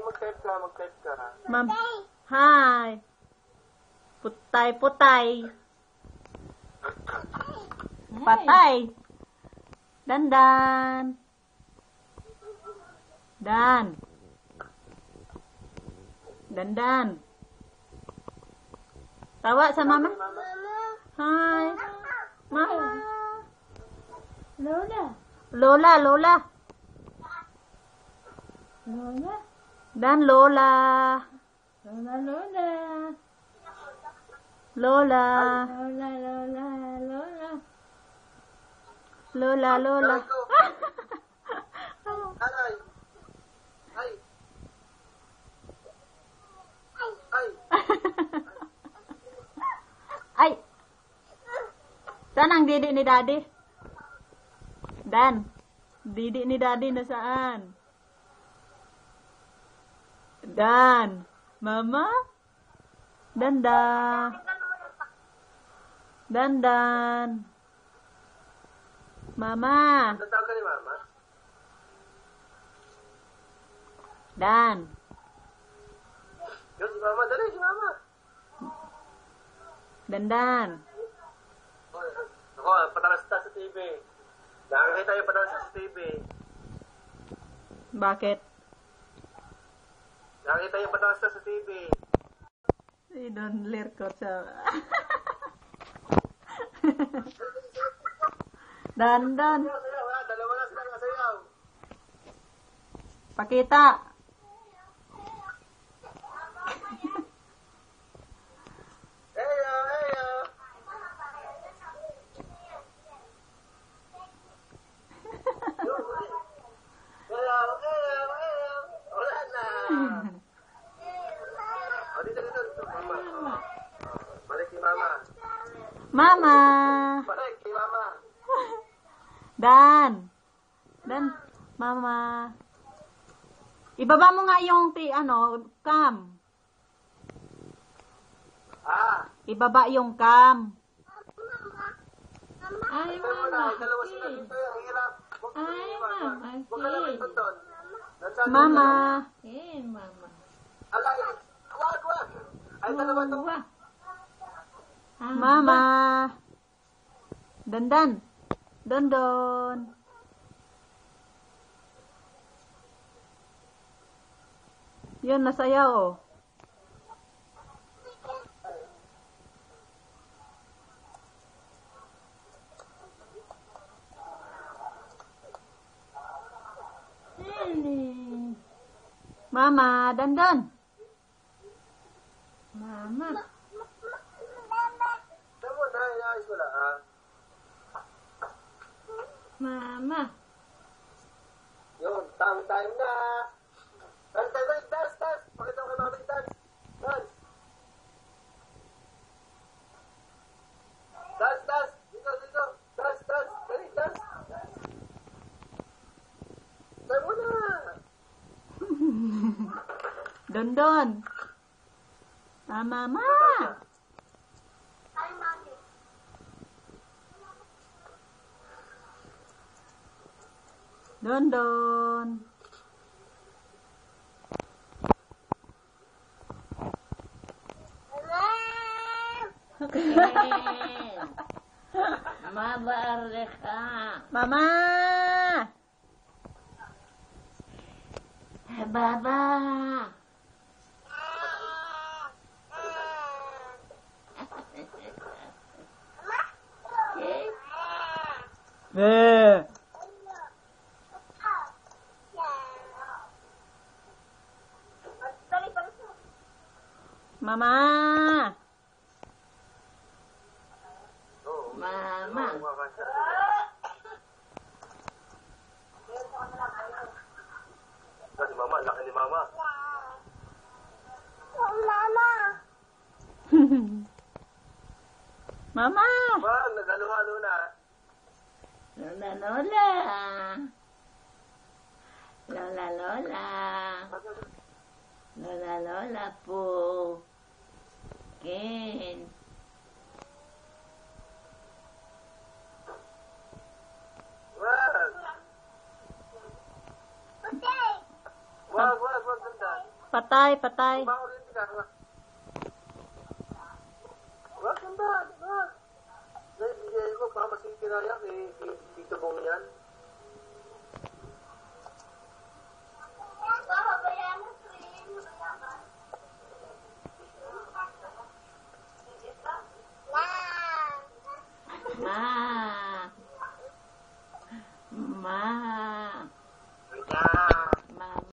mag-type ka, mag-type ka. Ma'am. Hi. Putay. Patay. Dandan. Dandan. Tawa sa mama. Hi. Mama. Lola. Lola. Dan Lola. Lola. Ay. Saan ang didi ni Daddy? Dan. Didi ni Daddy nasaan? Dan. Mama? Dandan. Mama. Tatawag ka ni Mama? Dan. Yun, si Mama. Dali, si Mama. Dandan. Ako, patalas sa TV. Nakakita yung patalas sa TV. Bakit? Nakakita yung patalas sa TV. Si Don Lirkot sa... Dandan. Dalawa na sila kasayaw. Pakita. Eyo. Wala na. O, dito, Mama. Balik si Mama. Mama. Balik si Mama. Dan, Mama. Ibaba mo nga yung cam. Ibaba yung cam. Ay, Mama. Dalawa sila dito. Ang hirap. Ay, Mama. Huwag ka naman ito doon. Mama. Mama. Alay. Wag. Ay, dalawa to. Mama. Dandan. Dondon. Yun, nasayaw, oh. Mama, dandan. Mama. Tama na, inaayos ko lang. Mama. Yun, time na. Dance. Pakita ko kay Mama yung dance. Dance. Dito. Dance. Dali, dance. Tayo muna. Dondon. Mama. Dondon. Mabareka. Mama. Baba. Mama. Mama. Si Mama, laki ni Mama. Mama. Bang, nag-halo-halo na. Lola po. Ken. Wag, ganda. Patay, patay. Kumakuryente ka. Wag, ganda. Wag. Bigay ko, baka masisira yan. Dito bong yan. Ma.